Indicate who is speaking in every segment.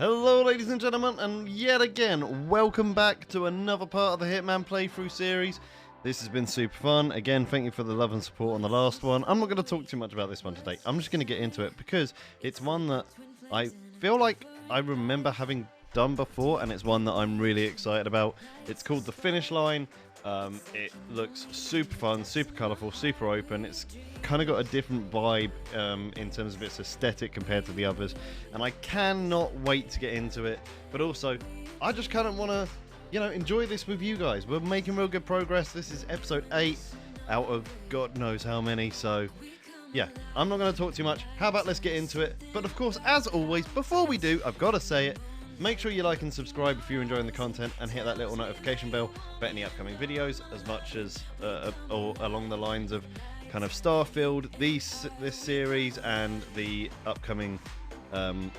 Speaker 1: Hello ladies and gentlemen, and yet again, welcome back to another part of the Hitman playthrough series. This has been super fun. Again, thank you for the love and support on the last one. I'm not going to talk too much about this one today. I'm just going to get into it because it's one that I feel like I remember having done before, and it's one that I'm really excited about. It's called The Finish Line. It looks super fun, super colourful, super open. It's kind of got a different vibe in terms of its aesthetic compared to the others, and I cannot wait to get into it. But also, I just kind of want to, enjoy this with you guys. We're making real good progress. This is episode 8 out of God knows how many, so yeah, I'm not going to talk too much. How about let's get into it? But of course, as always, before we do, I've got to say it. Make sure you like and subscribe if you're enjoying the content, and hit that little notification bell for any upcoming videos, as much as or along the lines of kind of Starfield, this series, and the upcoming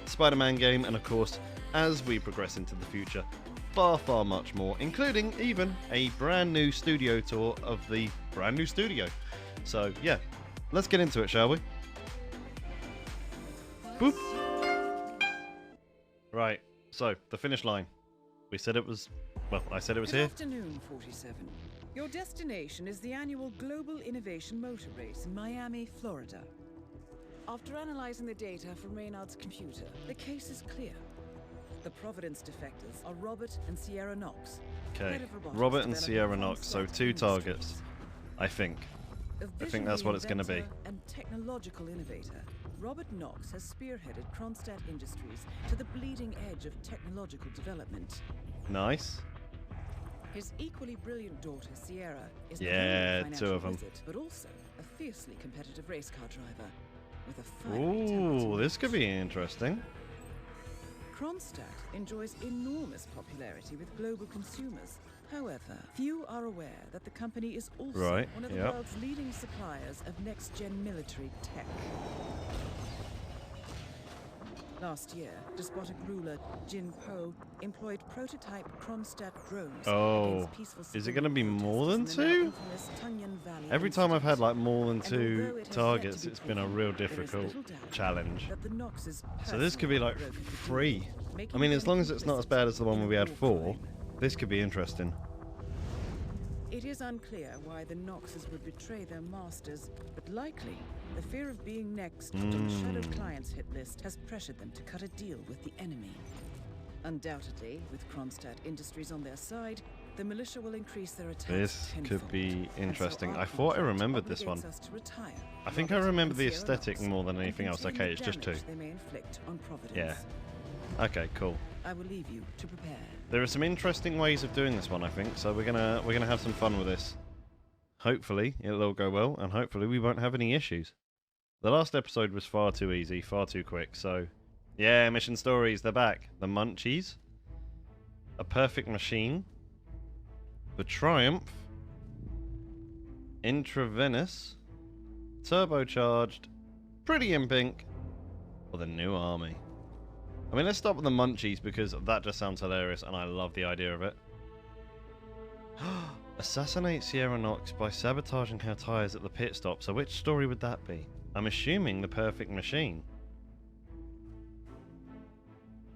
Speaker 1: Spider-Man game, and of course, as we progress into the future, far much more, including even a brand new studio tour of the brand new studio. So yeah, let's get into it, shall we? Boop. Right. So, the finish line. We said it was... Well, I said it was here.
Speaker 2: Good afternoon, 47. Your destination is the annual Global Innovation Motor Race in Miami, Florida. After analyzing the data from Reynard's computer, the case is clear. The Providence defectors are Robert and Sierra Knox.
Speaker 1: Okay, Robert and Sierra Knox, so 2 targets, I think. I think that's what it's going to be.
Speaker 2: And technological innovator, Robert Knox has spearheaded Kronstadt Industries to the bleeding edge of technological development.
Speaker 1: Nice.
Speaker 2: His equally brilliant daughter, Sierra, is
Speaker 1: yeah,
Speaker 2: not
Speaker 1: 2 of them.
Speaker 2: Wizard, but also a fiercely competitive race car driver with a fire.
Speaker 1: Ooh, this could be interesting.
Speaker 2: Kronstadt enjoys enormous popularity with global consumers. However, few are aware that the company is also one of the world's leading suppliers of next-gen military tech. Last year, despotic ruler Jin Po employed prototype Kronstadt drones.
Speaker 1: Oh, is it going to be more than 2? Every time I've had like more than 2 targets, it's been a real difficult challenge. So this could be like 3. I mean, as long as it's not as bad as the one where we had 4, this could be interesting.
Speaker 2: It is unclear why the Knoxes would betray their masters, but likely the fear of being next on the Shadowed Clients hit list has pressured them to cut a deal with the enemy. Undoubtedly, with Kronstadt Industries on their side, the militia will increase their attacks
Speaker 1: This
Speaker 2: tenfold.
Speaker 1: could be interesting. I thought I remembered this one. I think I remember the aesthetic more than anything else. Okay, it's just 2.
Speaker 2: They may inflict on Providence.
Speaker 1: Yeah. Okay, cool.
Speaker 2: I will leave you to prepare.
Speaker 1: There are some interesting ways of doing this one, I think, so we're gonna have some fun with this. Hopefully it'll all go well, and hopefully we won't have any issues. The last episode was far too easy, far too quick, so yeah, mission stories, they're back. The Munchies, A Perfect Machine, The Triumph, Intravenous, Turbocharged, Pretty in Pink, or The New Army. I mean, let's start with the Munchies because that just sounds hilarious and I love the idea of it. Assassinate Sierra Knox by sabotaging her tyres at the pit stop. So which story would that be? I'm assuming The Perfect Machine.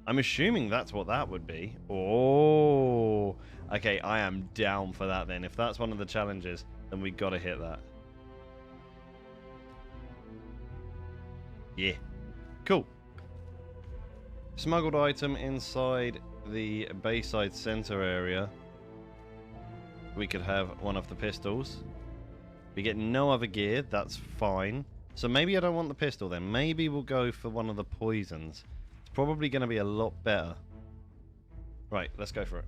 Speaker 1: I'm assuming that's what that would be. Oh, okay, I am down for that then. If that's one of the challenges, then we gotta hit that. Yeah. Cool. Smuggled item inside the Bayside Center area. We could have one of the pistols. We get no other gear, that's fine. So maybe I don't want the pistol then. Maybe we'll go for one of the poisons. It's probably going to be a lot better. Right, let's go for it.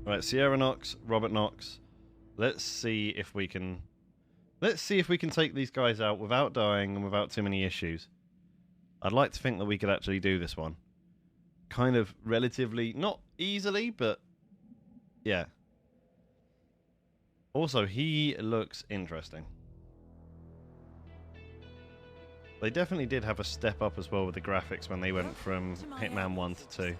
Speaker 1: Right, Sierra Knox, Robert Knox. Let's see if we can... Let's see if we can take these guys out without dying and without too many issues. I'd like to think that we could actually do this one. Kind of relatively, not easily, but yeah. Also, he looks interesting. They definitely did have a step up as well with the graphics when they went from Hitman 1 to 2.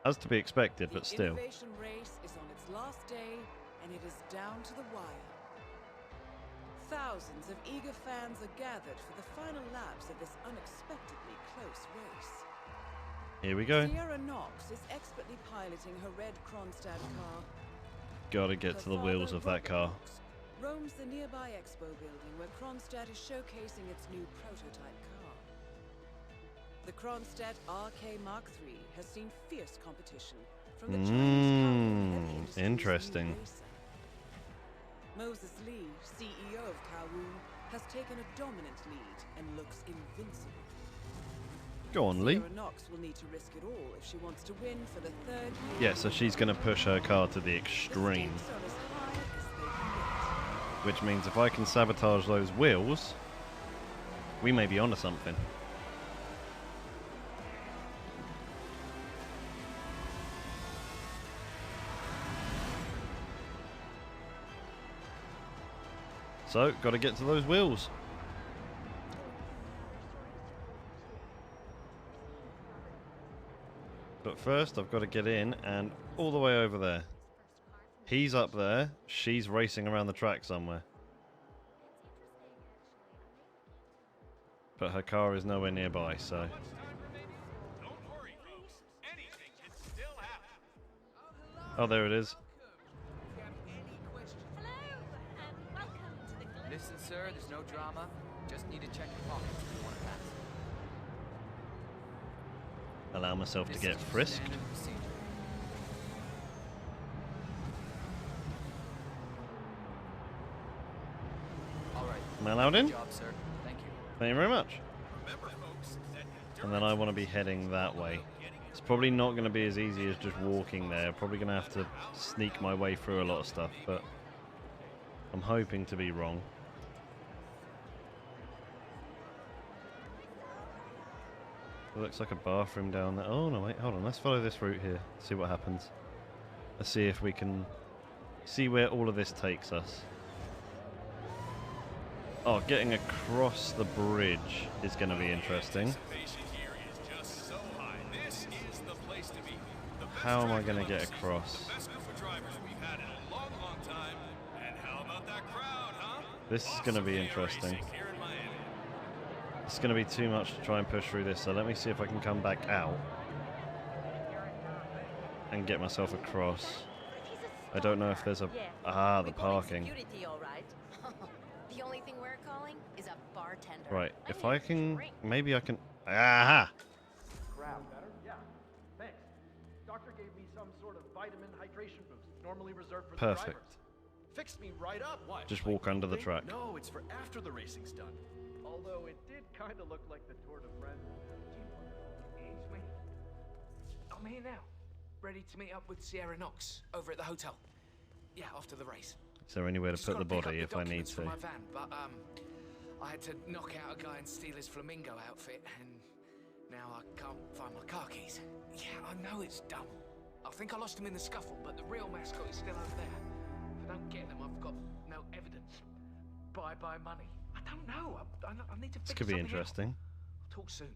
Speaker 1: As to be expected, but still.
Speaker 2: The innovation race is on its last day, and it is down to the wire. Thousands of eager fans are gathered for the final laps of this unexpectedly close race.
Speaker 1: Here we go.
Speaker 2: Sierra Knox is expertly piloting her red Kronstadt car.
Speaker 1: Gotta get to the wheels of that car.
Speaker 2: Knox roams the nearby expo building where Kronstadt is showcasing its new prototype car. The Kronstadt RK Mark III has seen fierce competition from the Chinese Kowloon heavy industry's
Speaker 1: interesting.
Speaker 2: new racer. Moses Lee, CEO of Kowloon, has taken a dominant lead and looks invincible.
Speaker 1: Go on, Lee.
Speaker 2: Sierra Knox will need to risk it all if she wants to win for the third year.
Speaker 1: Yeah, so she's going to push her car to the extreme.
Speaker 2: The stakes are as high as they can
Speaker 1: Which means if I can sabotage those wheels, we may be onto something. So, got to get to those wheels. But first, I've got to get in and all the way over there. He's up there. She's racing around the track somewhere. But her car is nowhere nearby, so... Oh, there it is.
Speaker 3: Listen, sir, there's no drama. Just need to check your pockets if you want to pass.
Speaker 1: Allow myself to
Speaker 3: This
Speaker 1: get
Speaker 3: is
Speaker 1: frisked.
Speaker 3: standard procedure. All right.
Speaker 1: Am I allowed in?
Speaker 3: Good job, sir. Thank you.
Speaker 1: Thank you very much. And then I want to be heading that way. It's probably not going to be as easy as just walking there. Probably going to have to sneak my way through a lot of stuff, but I'm hoping to be wrong. It looks like a bathroom down there. Oh, no, wait, hold on. Let's follow this route here. See what happens. Let's see if we can see where all of this takes us. Oh, getting across the bridge is going to be interesting. How am I going to get across? This is going to be interesting. It's going to be too much to try and push through this, so let me see if I can come back out and get myself across. I don't know if there's a... Ah, the parking.
Speaker 4: The only thing we're calling is a bartender.
Speaker 1: Right, if I can... Maybe I can... Aha!
Speaker 5: Yeah, thanks. Doctor gave me some sort of vitamin hydration boost, normally reserved for the
Speaker 1: Perfect.
Speaker 5: drivers. Fixed me right up. What?
Speaker 1: Just walk under the track.
Speaker 5: No, it's for after the racing's done. Although it did kind of look like the Tour de France.
Speaker 6: It's me. I'm here now, ready to meet up with Sierra Knox over at the hotel. Yeah, after the race.
Speaker 1: Is there anywhere to
Speaker 6: Just
Speaker 1: put the
Speaker 6: gotta pick up
Speaker 1: body if I need
Speaker 6: documents
Speaker 1: to?
Speaker 6: from my van, but I had to knock out a guy and steal his flamingo outfit, and now I can't find my car keys. Yeah, I know it's dumb. I think I lost them in the scuffle, but the real mascot is still over there. If I don't get them, I've got no evidence. Bye money. I don't know. I need to figure
Speaker 1: This could be
Speaker 6: something out.
Speaker 1: interesting.
Speaker 6: Talk soon.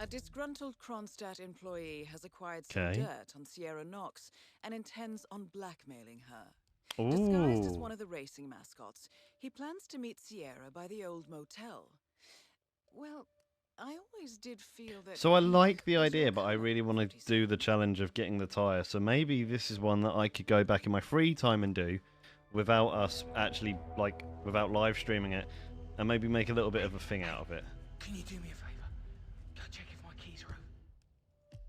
Speaker 2: A disgruntled Kronstadt employee has acquired some
Speaker 1: Okay.
Speaker 2: dirt on Sierra Knox and intends on blackmailing her. Disguised as one of the racing mascots, he plans to meet Sierra by the old motel. Well, I always did feel that...
Speaker 1: So I like the
Speaker 2: he was
Speaker 1: idea, but I
Speaker 2: covered
Speaker 1: really
Speaker 2: in
Speaker 1: want to
Speaker 2: 50
Speaker 1: do the challenge of getting the tyre. So maybe this is one that I could go back in my free time and do without us actually, like, without live streaming it, and maybe make a little bit of a thing out of it.
Speaker 6: Can you do me a favor? Go check if my keys are out.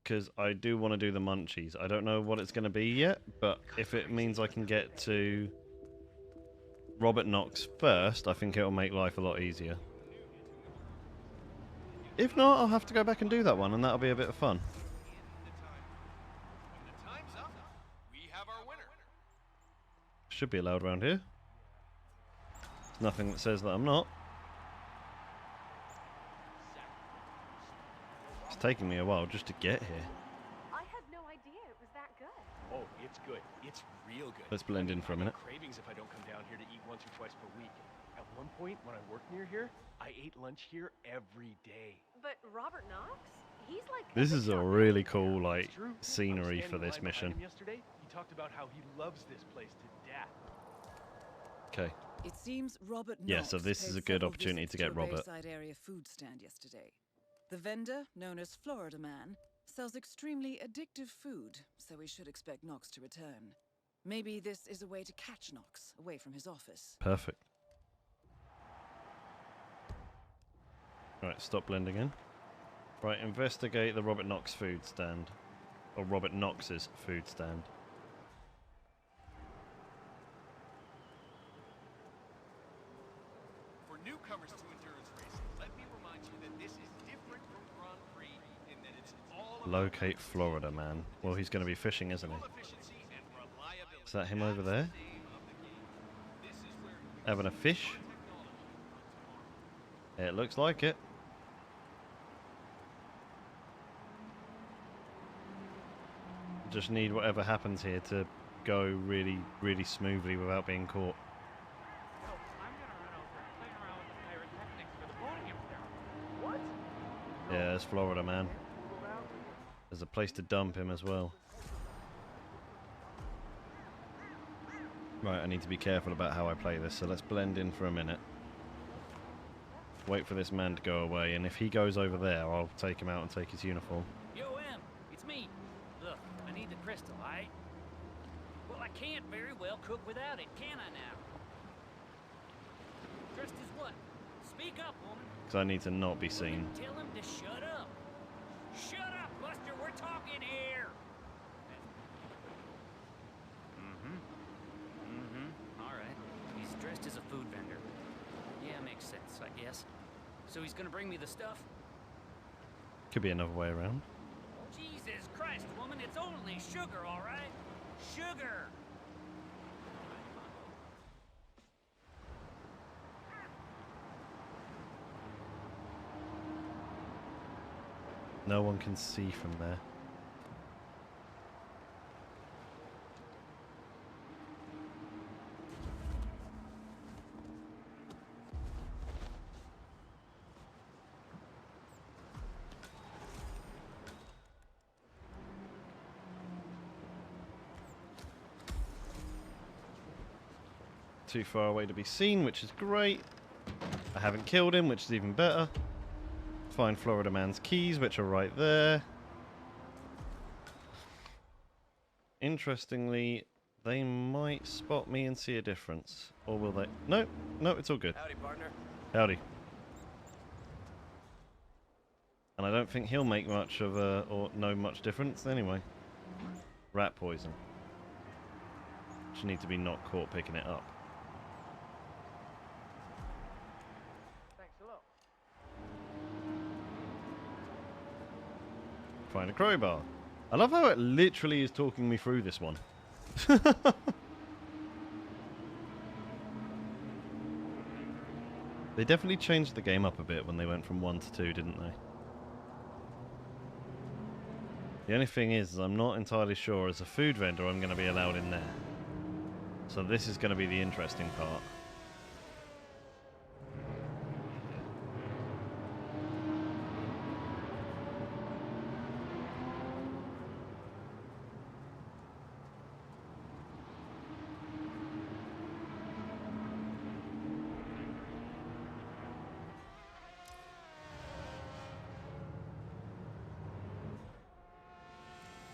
Speaker 1: Because I do want to do the Munchies. I don't know what it's going to be yet, but if it means I can get to Robert Knox first, I think it'll make life a lot easier. If not, I'll have to go back and do that one, and that'll be a bit of fun. Should be allowed around here. There's nothing that says that I'm not. It's taking me a while just to get here.
Speaker 4: I had no idea it was that good.
Speaker 7: Oh, it's good. It's real good.
Speaker 1: Let's blend in for a minute.
Speaker 7: I get cravings if I don't come down here to eat once or twice per week. At one point, when I worked near here, I ate lunch here every day.
Speaker 4: But Robert Knox? He's like...
Speaker 1: This is a really cool, like,
Speaker 7: It's true.
Speaker 1: scenery
Speaker 7: I was
Speaker 1: for
Speaker 7: standing
Speaker 1: this
Speaker 7: in line
Speaker 1: mission.
Speaker 7: behind him yesterday. He talked about how he loves this place to death.
Speaker 1: Okay.
Speaker 2: It seems Robert
Speaker 1: Yeah,
Speaker 2: Knox
Speaker 1: so this is
Speaker 2: paid
Speaker 1: a good
Speaker 2: several
Speaker 1: opportunity
Speaker 2: visits
Speaker 1: to get
Speaker 2: a
Speaker 1: Robert.
Speaker 2: Bayside area food stand yesterday. The vendor, known as Florida Man, sells extremely addictive food, so we should expect Knox to return. Maybe this is a way to catch Knox away from his office.
Speaker 1: Perfect. Right, stop blending in. Right, investigate the Robert Knox food stand. Or Robert Knox's food stand.
Speaker 7: For newcomers to endurance racing, let me remind you that this is different from Grand Prix in that it's all about
Speaker 1: Locate Florida Man. Well, he's going to be fishing, isn't he?
Speaker 7: efficiency and reliability.
Speaker 1: Is that him over there?
Speaker 7: That's the name of the game. This is where you
Speaker 1: Having a fish? It looks like it. Just need whatever happens here to go really, really smoothly without being caught.
Speaker 8: So, I'm gonna run over and play around with the pyrotechnics for the podium there. What?
Speaker 1: Yeah, there's Florida Man. There's a place to dump him as well. Right, I need to be careful about how I play this, so let's blend in for a minute. Wait for this man to go away, and if he goes over there, I'll take him out and take his uniform.
Speaker 8: Yo, M, it's me. Look, I need the crystal, aight? Well, I can't very well cook without it, can I now? Dressed as what? Speak up, woman.
Speaker 1: Because I need to not be seen.
Speaker 8: Well, then tell him to shut up. Shut up, Buster, we're talking here. All right. He's dressed as a food vendor. Yeah, makes sense, I guess. So he's gonna bring me the stuff?
Speaker 1: Could be another way around.
Speaker 8: Jesus Christ, woman, it's only sugar, all right? Sugar!
Speaker 1: No one can see from there. Too far away to be seen, which is great. I haven't killed him, which is even better. Find Florida Man's keys, which are right there. Interestingly, they might spot me and see a difference. Or will they? No, no, it's all good.
Speaker 3: Howdy, partner.
Speaker 1: Howdy. And I don't think he'll make much of a, or know much difference anyway. Rat poison. Just need to be not caught picking it up.
Speaker 5: Thanks, hello.
Speaker 1: Find a crowbar. I love how it literally is talking me through this one. They definitely changed the game up a bit when they went from 1 to 2, didn't they? The only thing is I'm not entirely sure as a food vendor I'm going to be allowed in there. So this is going to be the interesting part.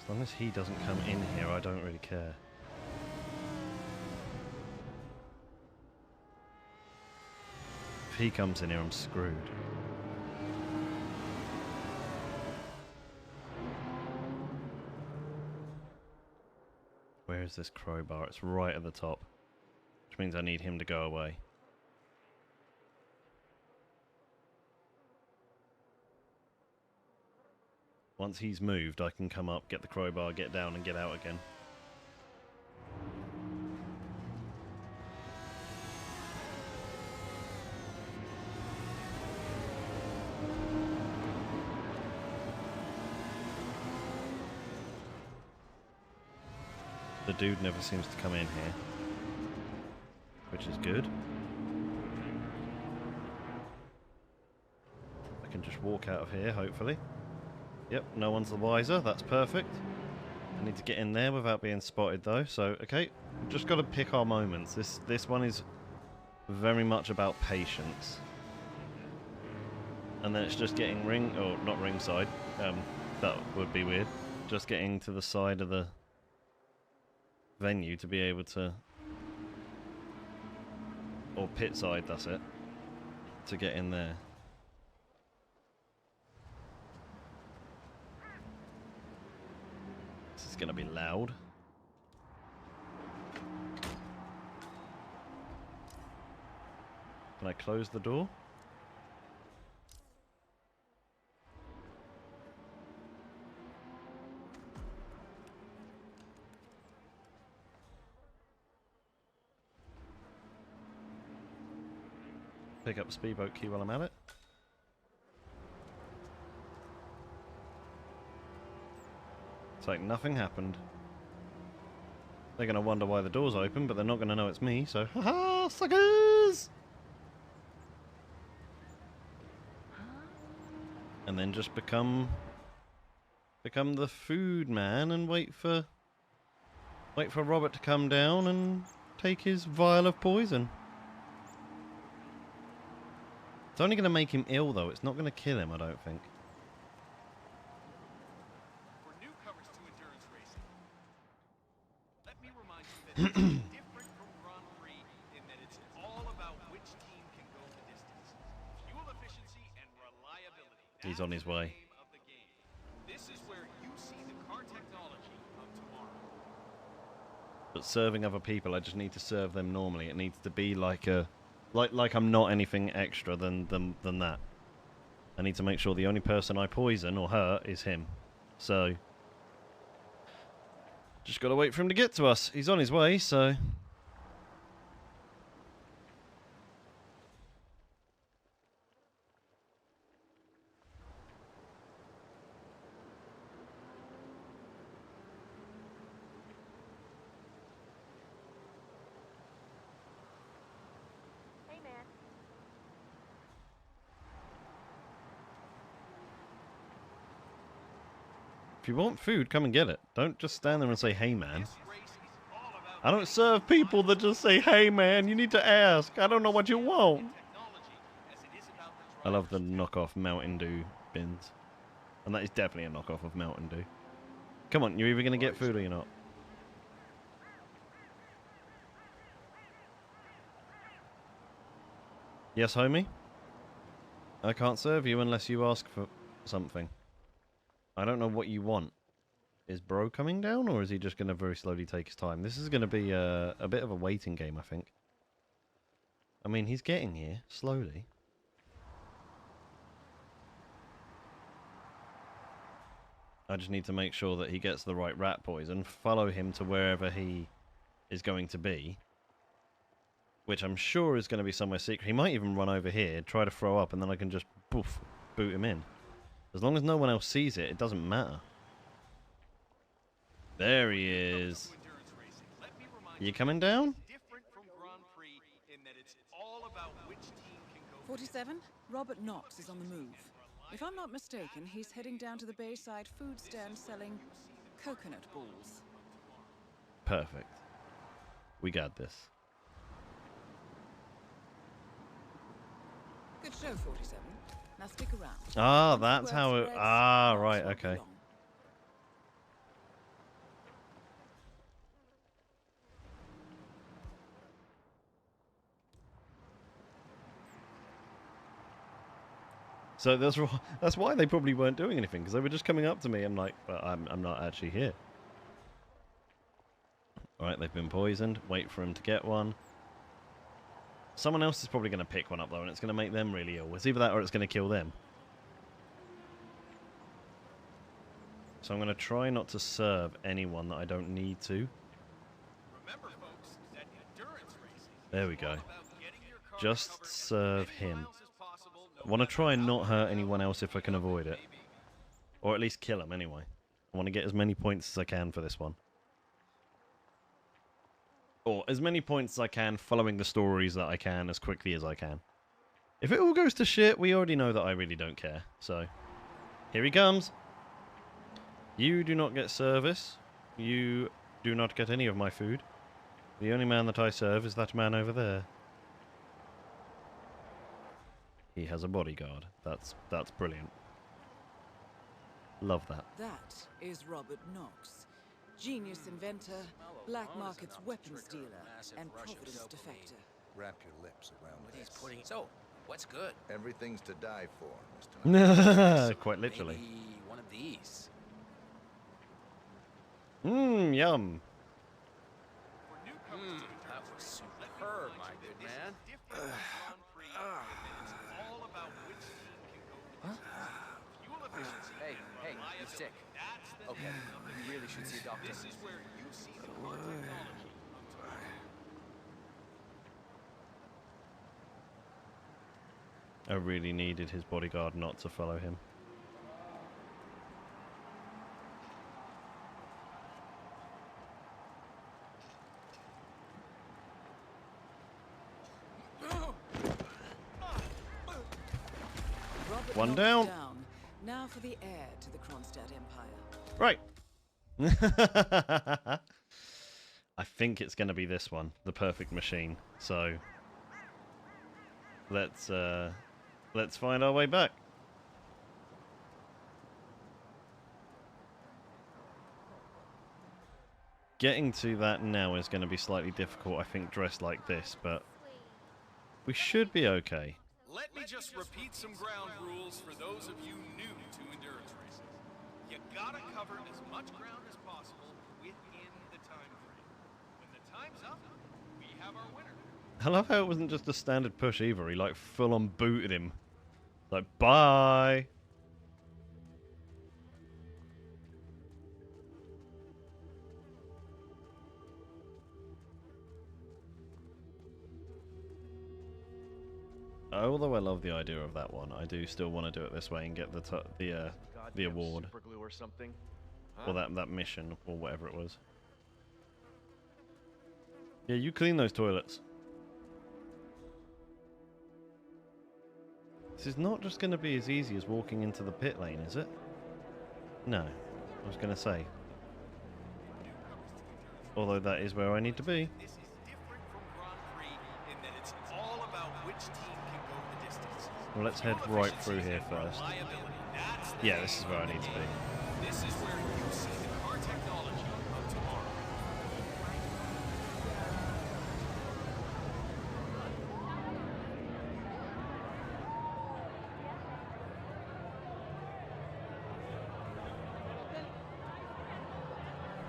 Speaker 1: As long as he doesn't come in here, I don't really care. If he comes in here, I'm screwed. Where is this crowbar? It's right at the top, which means I need him to go away. Once he's moved, I can come up, get the crowbar, get down, and get out again. The dude never seems to come in here, which is good. I can just walk out of here, hopefully. Yep, no one's the wiser. That's perfect. I need to get in there without being spotted, though. So, okay, just got to pick our moments. This one is very much about patience. And then it's just getting not ringside. That would be weird. Just getting to the side of the venue to be able to, or pit side, that's it, to get in there. This is gonna be loud. Can I close the door? Pick up speedboat key while I'm at it. It's like nothing happened. They're going to wonder why the door's open, but they're not going to know it's me, so haha, suckers! And then just become the food man and wait for Robert to come down and take his vial of poison. It's only going to make him ill, though. It's not going to kill him, I don't think.
Speaker 7: For newcomers to endurance racing, let me remind you that it's different from Grand Prix in that it's all about which team can go the distance. Fuel efficiency and reliability.
Speaker 1: He's on his way.
Speaker 7: That's the name of the game. This is where you see the car technology of tomorrow.
Speaker 1: But serving other people, I just need to serve them normally. It needs to be like a... Like I'm not anything extra than that. I need to make sure the only person I poison or hurt is him. So... just gotta wait for him to get to us. He's on his way, so... If you want food, come and get it. Don't just stand there and say, hey, man. I don't serve people that just say, hey, man, you need to ask. I don't know what you want. I love the knockoff Mountain Dew bins. And that is definitely a knockoff of Mountain Dew. Come on, you're either going to get food or you're not. Yes, homie? I can't serve you unless you ask for something. I don't know what you want. Is bro coming down, or is he just going to very slowly take his time? This is going to be a bit of a waiting game, I think. I mean, he's getting here, slowly. I just need to make sure that he gets the right rat poison, follow him to wherever he is going to be. Which I'm sure is going to be somewhere secret. He might even run over here, try to throw up, and then I can just poof, boot him in. As long as no one else sees it, it doesn't matter. There he is. You coming down?
Speaker 2: 47, Robert Knox is on the move. If I'm not mistaken, he's heading down to the Bayside food stand selling coconut balls.
Speaker 1: Perfect. We got this.
Speaker 2: Good show, 47. Now stick around.
Speaker 1: Ah, that's how it... Ah, right, okay. So that's why they probably weren't doing anything, because they were just coming up to me and like, but I'm not actually here. Alright, they've been poisoned. Wait for him to get one. Someone else is probably going to pick one up, though, and it's going to make them really ill. It's either that or it's going to kill them. So I'm going to try not to serve anyone that I don't need to.
Speaker 7: Remember, folks, that endurance racing
Speaker 1: there we go.
Speaker 7: is all about getting your car
Speaker 1: Just
Speaker 7: covered
Speaker 1: serve
Speaker 7: as many
Speaker 1: him.
Speaker 7: miles as possible,
Speaker 1: I want to try and not hurt anyone else if I can avoid it. Or at least kill him, anyway. I want to get as many points as I can for this one. Or as many points as I can, following the stories that I can as quickly as I can. If it all goes to shit, we already know that I really don't care. So, here he comes. You do not get service. You do not get any of my food. The only man that I serve is that man over there. he has a bodyguard. That's brilliant. Love that.
Speaker 2: That is Robert Knox, genius inventor, black markets weapons dealer, and Providence defector.
Speaker 9: Wrap your lips around
Speaker 3: He's
Speaker 9: this.
Speaker 3: putting. So, what's good?
Speaker 9: Everything's to die for, Mr. Knox.
Speaker 1: Quite literally.
Speaker 3: Maybe one of these.
Speaker 1: Mmm, yum.
Speaker 7: For newcomers to the
Speaker 3: That was
Speaker 7: territory, let me
Speaker 3: superb,
Speaker 7: remind
Speaker 3: my
Speaker 7: you
Speaker 3: good
Speaker 7: that this
Speaker 3: man.
Speaker 7: is different from Grand Prix in that it's all about which team can go the distance. Fuel efficiency
Speaker 3: Hey,
Speaker 7: and
Speaker 3: hey, you're
Speaker 7: reliability.
Speaker 3: sick.
Speaker 7: That's the
Speaker 3: Okay,
Speaker 7: name of the
Speaker 3: you really should see a doctor.
Speaker 7: This is where you see the car technology come to life.
Speaker 1: I really needed his bodyguard not to follow him.
Speaker 2: Robert
Speaker 1: One
Speaker 2: Knox
Speaker 1: down.
Speaker 2: Now for the heir to the Kronstadt Empire.
Speaker 1: Right. I think it's going to be this one, the perfect machine. So let's find our way back. Getting to that now is going to be slightly difficult, I think, dressed like this, but we should be okay.
Speaker 7: Let me just repeat some ground rules for those of you new to endurance racing. You gotta cover as much ground as possible within the time frame. When the time's up, we have our winner.
Speaker 1: I love how it wasn't just a standard push either. He like full on booted him. Like, bye. Although I love the idea of that one, I do still want to do it this way and get the award,
Speaker 5: Super glue or something.
Speaker 1: or that mission, or whatever it was. Yeah, you clean those toilets. This is not just going to be as easy as walking into the pit lane, is it? No, I was going to say. Although that is where I need to be.
Speaker 7: This is different from Grand Prix in that it's all about which team can go the distance.
Speaker 1: Well, let's head
Speaker 7: Fuel
Speaker 1: right through
Speaker 7: efficiency
Speaker 1: here
Speaker 7: and
Speaker 1: first.
Speaker 7: reliability, that's the
Speaker 1: Yeah,
Speaker 7: name
Speaker 1: this is where I
Speaker 7: of the
Speaker 1: need to be.
Speaker 7: game. This is where you see the car technology of tomorrow.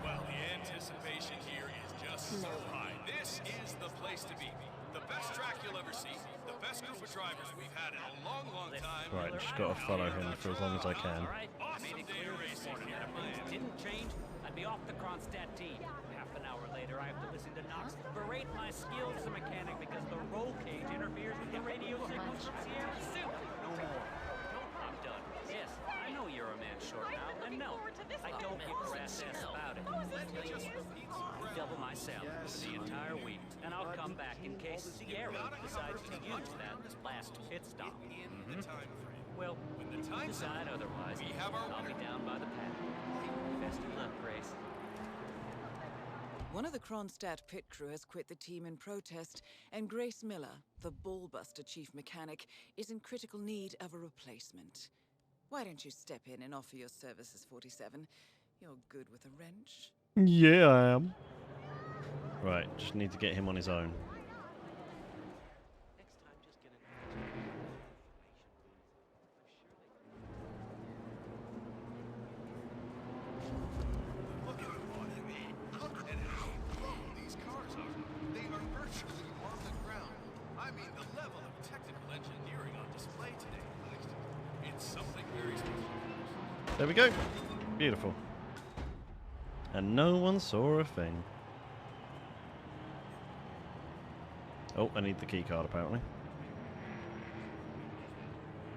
Speaker 7: Well, the anticipation here is just so high. This is the place to be. The best track you'll ever see. The best group of drivers we've had in a long, long time.
Speaker 1: Right, just got to follow him for as long as I can.
Speaker 8: All right, I
Speaker 7: Awesome
Speaker 8: made it
Speaker 7: day
Speaker 8: clear
Speaker 7: of
Speaker 8: this
Speaker 7: racing
Speaker 8: morning
Speaker 7: here
Speaker 8: that
Speaker 7: in
Speaker 8: if things
Speaker 7: Miami.
Speaker 8: didn't change, I'd be off the Kronstadt team. Half an hour later, I have to listen to Knox berate my skills as a mechanic because the roll cage interferes with the radio signals from Sierra Soup. No more. I'm done. Yes, I know you're a man short now, and no, I don't give a rat's ass about it. Double my salary for the entire week, and I'll come back in case Sierra decides to use that last pit stop.
Speaker 7: In the time frame.
Speaker 8: Well,
Speaker 7: When the
Speaker 8: if you
Speaker 7: time's
Speaker 8: decide
Speaker 7: up,
Speaker 8: otherwise,
Speaker 7: we have our
Speaker 8: I'll be
Speaker 7: winner.
Speaker 8: down by the paddock. Best of luck, Grace.
Speaker 2: One of the Kronstadt pit crew has quit the team in protest, and Grace Miller, the ballbuster chief mechanic, is in critical need of a replacement. Why don't you step in and offer your services, 47? You're good with a wrench.
Speaker 1: Yeah, I am. Right, just need to get him on his own.
Speaker 7: Look at and how low these cars are. They are virtually on the ground. I mean, the level of technical engineering on display today. It's something very special.
Speaker 1: There we go. Beautiful. And no one saw a thing. Oh, I need the key card apparently.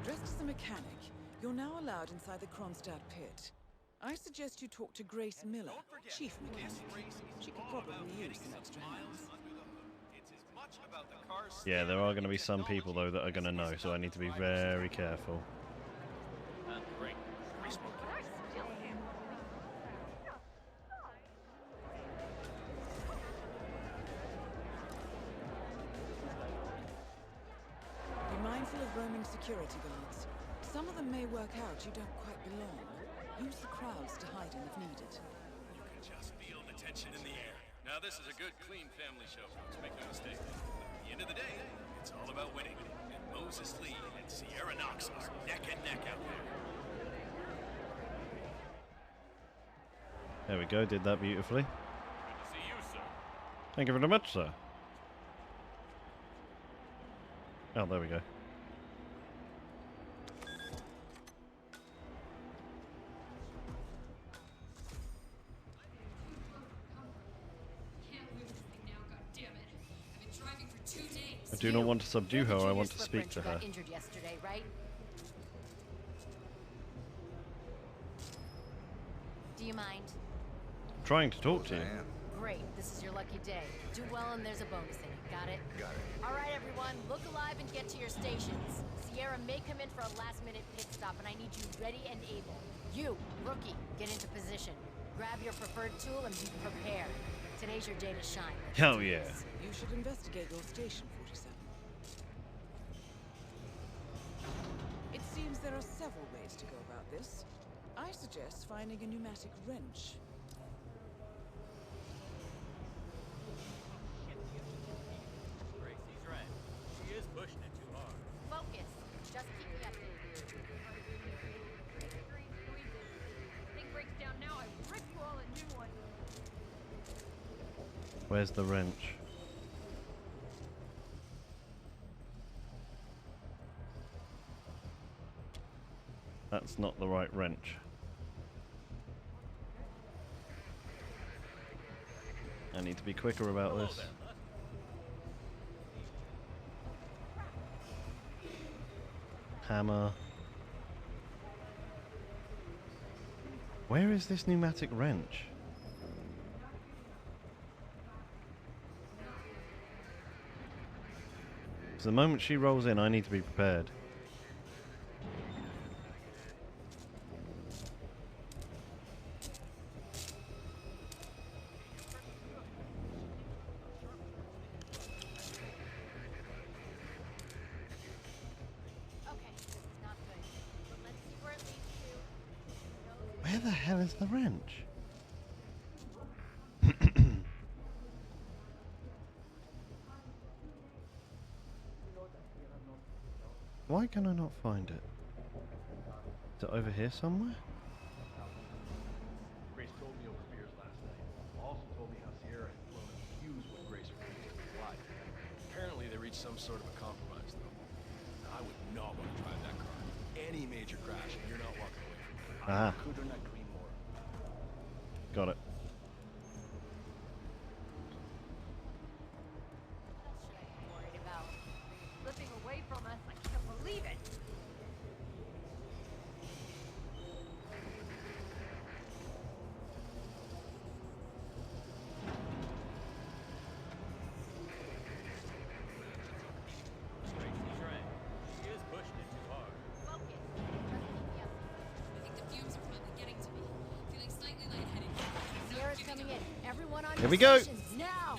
Speaker 2: Dressed as a mechanic, you're now allowed inside the Kronstadt pit. I suggest you talk to Grace Miller, chief mechanic. She could probably use some extra hands.
Speaker 7: It's as much about the car's
Speaker 1: Yeah, there are going to be some people though that are going to know, so I need to be very careful.
Speaker 8: Great.
Speaker 2: Be mindful of roaming security guards. Some of them may work out you don't quite belong. Use the crowds to hide in if needed.
Speaker 7: You can just feel the tension in the air. Now this is a good, clean family show, folks. Make no mistake. At the end of the day, it's all about winning. And Moses Lee and Sierra Knox are neck and neck out there.
Speaker 1: There we go, did that beautifully.
Speaker 7: Good to see you, sir.
Speaker 1: Thank you very much, sir. Oh, there we go. I do not want to subdue her, I want to speak to her.
Speaker 4: Got injured yesterday, right? Do you mind?
Speaker 1: I'm trying to talk to you.
Speaker 4: Great, this is your lucky day. Do well and there's a bonus in it. Got it?
Speaker 9: Got it.
Speaker 4: All right, everyone, look alive and get to your stations. Sierra may come in for a last-minute pit stop, and I need you ready and able. You, rookie, get into position. Grab your preferred tool and be prepared. Today's your day to shine. Let's
Speaker 1: Hell
Speaker 4: do
Speaker 1: yeah.
Speaker 4: this.
Speaker 2: You should investigate your station, 47. It seems there are several ways to go about this. I suggest finding a pneumatic wrench.
Speaker 8: Gracie's right. She is pushing it too hard.
Speaker 4: Focus. Just keep me updated.
Speaker 10: Thing breaks down now, I rip you all a new one.
Speaker 1: Where's the wrench? That's not the right wrench. I need to be quicker about this. Hammer. Where is this pneumatic wrench? So the moment she rolls in, I need to be prepared.
Speaker 4: Okay, this is not good. But let's see where it leads to.
Speaker 1: Where the hell is the wrench? Why can I not find it? Is it over here somewhere?
Speaker 5: Grace told me over beers last night. Also told me how Sierra had flown a fuse when Grace refused to fly. Apparently they reached some sort of a compromise, though. I would not want to drive that car. Any major crash, and you're not walking away from it.
Speaker 1: Ah.
Speaker 5: I couldn't agree more.
Speaker 1: Got it.
Speaker 4: What else should I be worried about?
Speaker 10: Slipping away from us, I can't believe it.
Speaker 8: Gracie's right. She is pushing it too hard.
Speaker 4: Focus. Just keep me updated.
Speaker 11: I think the fumes are finally getting to me. Feeling slightly lightheaded.
Speaker 4: Sierra's coming in. Everyone on
Speaker 1: Here
Speaker 4: your
Speaker 1: we go.
Speaker 4: stations now.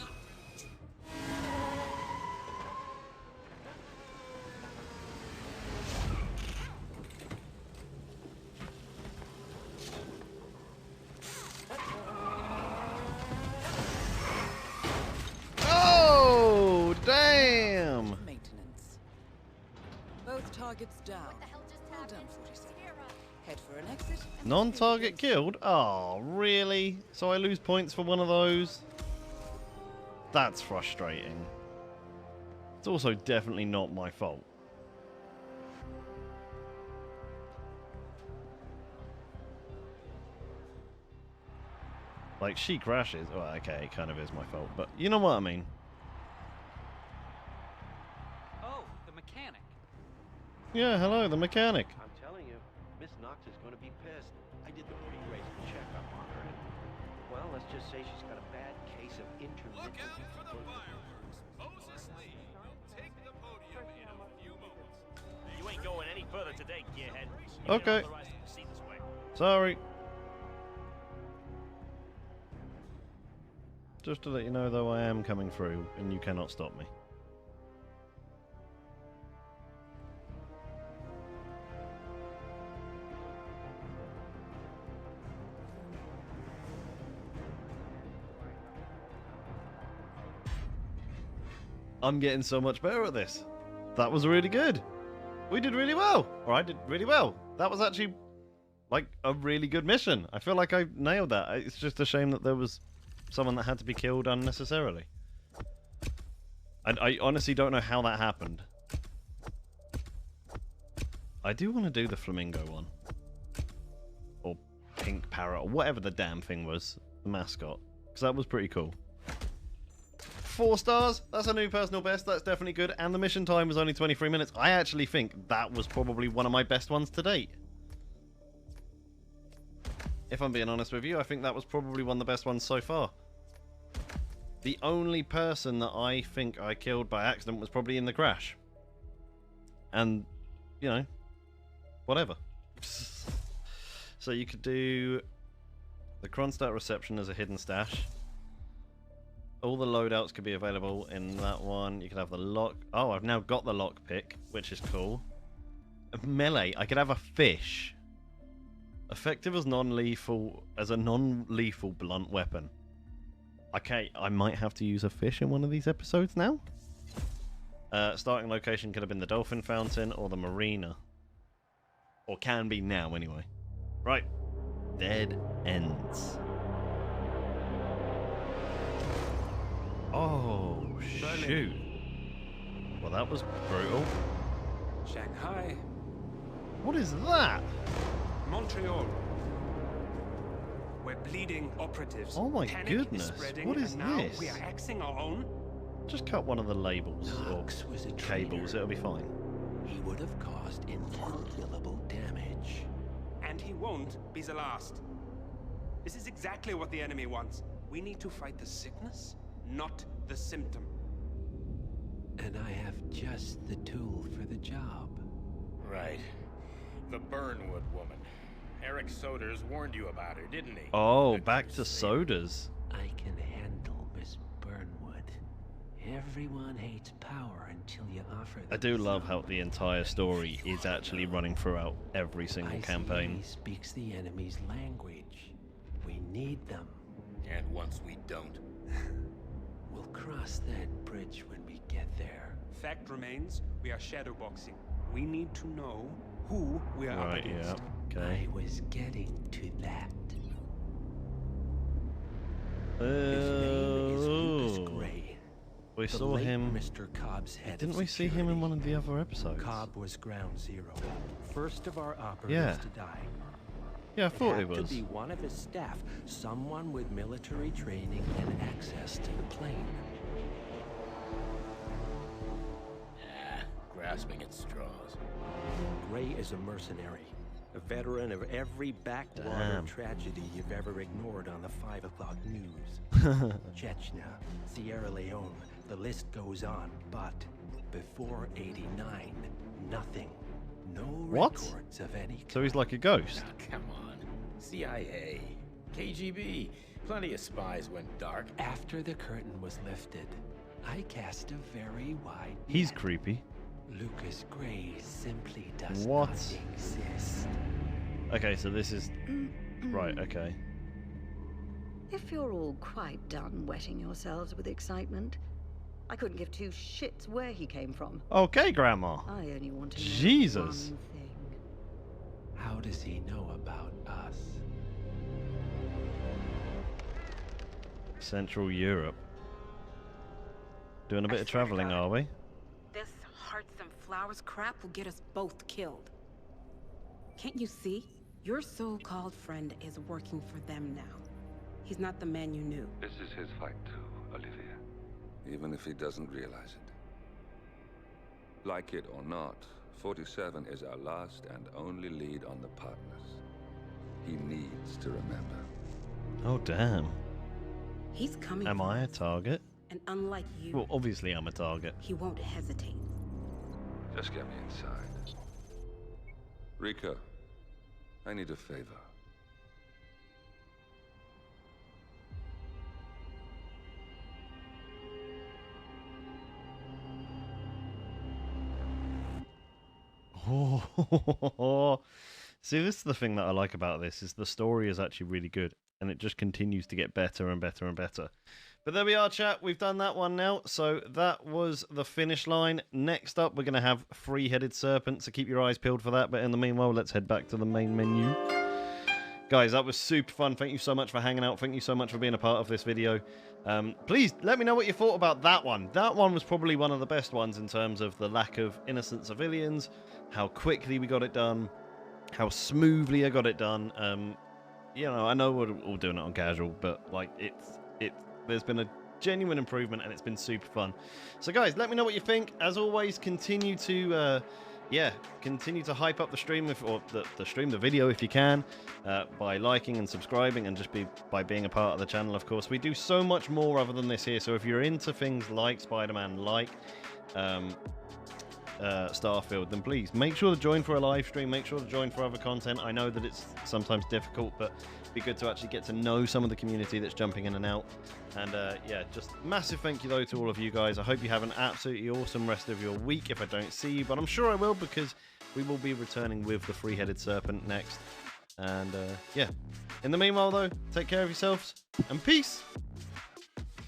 Speaker 1: Oh, damn!
Speaker 2: Maintenance. Both targets down.
Speaker 4: What the hell just
Speaker 2: Well
Speaker 4: happened?
Speaker 2: done, 47.
Speaker 4: Sierra.
Speaker 2: Head for an exit. and
Speaker 1: Non-target
Speaker 2: begin.
Speaker 1: killed? Oh, really? So I lose points for one of those? That's frustrating. It's also definitely not my fault. Like, she crashes. Well, okay, it kind of is my fault, but you know what I mean.
Speaker 8: Oh, the mechanic.
Speaker 1: Yeah, hello, the mechanic.
Speaker 12: I'm telling you, Miss Knox is going to be pissed. I did the pre-race checkup on her. Well, let's just say she's got a bad case of intermittent.
Speaker 7: Look out for the fireworks. Moses Lee will take the podium in a few moments.
Speaker 13: You ain't going any further today, gearhead.
Speaker 1: Okay.
Speaker 13: Authorized to proceed this way.
Speaker 1: Sorry. Just to let you know, though, I am coming through, and you cannot stop me. I'm getting so much better at this. That was really good. We did really well. Or I did really well. That was actually, like, a really good mission. I feel like I nailed that. It's just a shame that there was someone that had to be killed unnecessarily. I honestly don't know how that happened. I do want to do the flamingo one. Or pink parrot, or whatever the damn thing was. The mascot. Because that was pretty cool. 4 stars. That's a new personal best. That's definitely good. And the mission time was only 23 minutes. I actually think that was probably one of my best ones to date. If I'm being honest with you, I think that was probably one of the best ones so far. The only person that I think I killed by accident was probably in the crash. And, you know, whatever. So you could do the Kronstadt reception as a hidden stash. All the loadouts could be available in that one. You could have the lock. Oh, I've now got the lockpick, which is cool. Melee. I could have a fish. Effective as non-lethal, as a non-lethal blunt weapon. Okay, I might have to use a fish in one of these episodes now. Starting location could have been the Dolphin Fountain or the Marina. Or can be now, anyway. Right. Dead Ends. Oh, shoot. Well, that was brutal.
Speaker 14: Shanghai.
Speaker 1: What is that?
Speaker 14: Montreal. We're bleeding operatives.
Speaker 1: Oh my
Speaker 14: Panic
Speaker 1: goodness.
Speaker 14: Is spreading,
Speaker 1: What is
Speaker 14: and now
Speaker 1: this?
Speaker 14: We are axing our own.
Speaker 1: Just cut one of the labels
Speaker 12: Knox
Speaker 1: or
Speaker 12: was a
Speaker 1: cables,
Speaker 12: traitor.
Speaker 1: it'll be fine.
Speaker 12: He would have caused incalculable damage.
Speaker 14: And he won't be the last. This is exactly what the enemy wants. We need to fight the sickness, not the symptom.
Speaker 12: And I have just the tool for the job.
Speaker 13: Right. The Burnwood woman. Eric Soders warned you about her, didn't he?
Speaker 1: Oh, back to sodas.
Speaker 12: I can handle Miss Burnwood. Everyone hates power until you offer them
Speaker 1: I do love how
Speaker 12: some.
Speaker 1: the entire story is actually running throughout every single campaign.
Speaker 12: ICA speaks the enemy's language. We need them.
Speaker 13: And once we don't,
Speaker 12: We'll cross that bridge when we get there.
Speaker 14: Fact remains, we are shadowboxing. We need to know who we are up
Speaker 1: Right,
Speaker 14: against.
Speaker 1: yeah. Okay.
Speaker 12: I was getting to that.
Speaker 1: Oh.
Speaker 12: Gray.
Speaker 1: We
Speaker 12: The
Speaker 1: saw
Speaker 12: late
Speaker 1: him.
Speaker 12: Mr. Cobb's head
Speaker 1: Didn't
Speaker 12: of
Speaker 1: we see him in
Speaker 12: security.
Speaker 1: one of the other episodes?
Speaker 12: Cobb was ground zero. First of our operatives
Speaker 1: Yeah.
Speaker 12: to die.
Speaker 1: Yeah, I thought
Speaker 12: Had
Speaker 1: it was.
Speaker 12: to be one of his staff, someone with military training and access to the plane.
Speaker 13: grasping at straws.
Speaker 12: Gray is a mercenary, a veteran of every backwater
Speaker 1: Damn.
Speaker 12: tragedy you've ever ignored on the 5 o'clock news. Chechnya, Sierra Leone, the list goes on, but before 89, nothing. No
Speaker 1: What?
Speaker 12: records of any
Speaker 1: So he's like a ghost.
Speaker 13: Ah, come on. CIA, KGB, plenty of spies went dark.
Speaker 12: After the curtain was lifted, I cast a very wide
Speaker 1: He's
Speaker 12: net.
Speaker 1: creepy.
Speaker 12: Lucas Gray simply does
Speaker 1: What?
Speaker 12: not exist.
Speaker 1: Okay, so this is... Right, okay.
Speaker 15: If you're all quite done wetting yourselves with excitement, I couldn't give 2 shits where he came from.
Speaker 1: Okay, Grandma.
Speaker 15: I only want to know
Speaker 1: Jesus.
Speaker 15: one thing.
Speaker 12: How does he know about us?
Speaker 1: Central Europe. Doing a bit of travelling, are we?
Speaker 16: This hearts and flowers crap will get us both killed. Can't you see? Your so-called friend is working for them now. He's not the man you knew.
Speaker 17: This is his fight too, Olivia. Even if he doesn't realize it. Like it or not, 47 is our last and only lead on the partners. He needs to remember.
Speaker 1: Oh, damn.
Speaker 16: He's coming
Speaker 1: Am
Speaker 16: for
Speaker 1: I a
Speaker 16: us.
Speaker 1: target?
Speaker 16: And unlike you,
Speaker 1: Well, obviously I'm a target.
Speaker 16: he won't hesitate.
Speaker 17: Just get me inside. Rika, I need a favor.
Speaker 1: Oh, see, this is the thing that I like about this, is the story is actually really good, and it just continues to get better and better and better. But there we are, chat. We've done that one now. So that was the finish line. Next up, we're going to have Three-Headed Serpent, so keep your eyes peeled for that. But in the meanwhile, let's head back to the main menu. Guys, that was super fun. Thank you so much for hanging out. Thank you so much for being a part of this video. Please let me know what you thought about that one. That one was probably one of the best ones in terms of the lack of innocent civilians, how quickly we got it done, how smoothly I got it done. You know, I know we're all doing it on casual, but like there's been a genuine improvement and it's been super fun. So guys, let me know what you think. As always, continue to continue to hype up the stream the video if you can, by liking and subscribing, and just by being a part of the channel. Of course, we do so much more other than this here, so if you're into things like Spider-Man, like Starfield, then please make sure to join for a live stream, make sure to join for other content. I know that it's sometimes difficult, but it'd be good to actually get to know some of the community that's jumping in and out. And yeah, just massive thank you though to all of you guys. I hope you have an absolutely awesome rest of your week if I don't see you, but I'm sure I will, because we will be returning with the Three-Headed Serpent next. And yeah, in the meanwhile though, take care of yourselves and peace.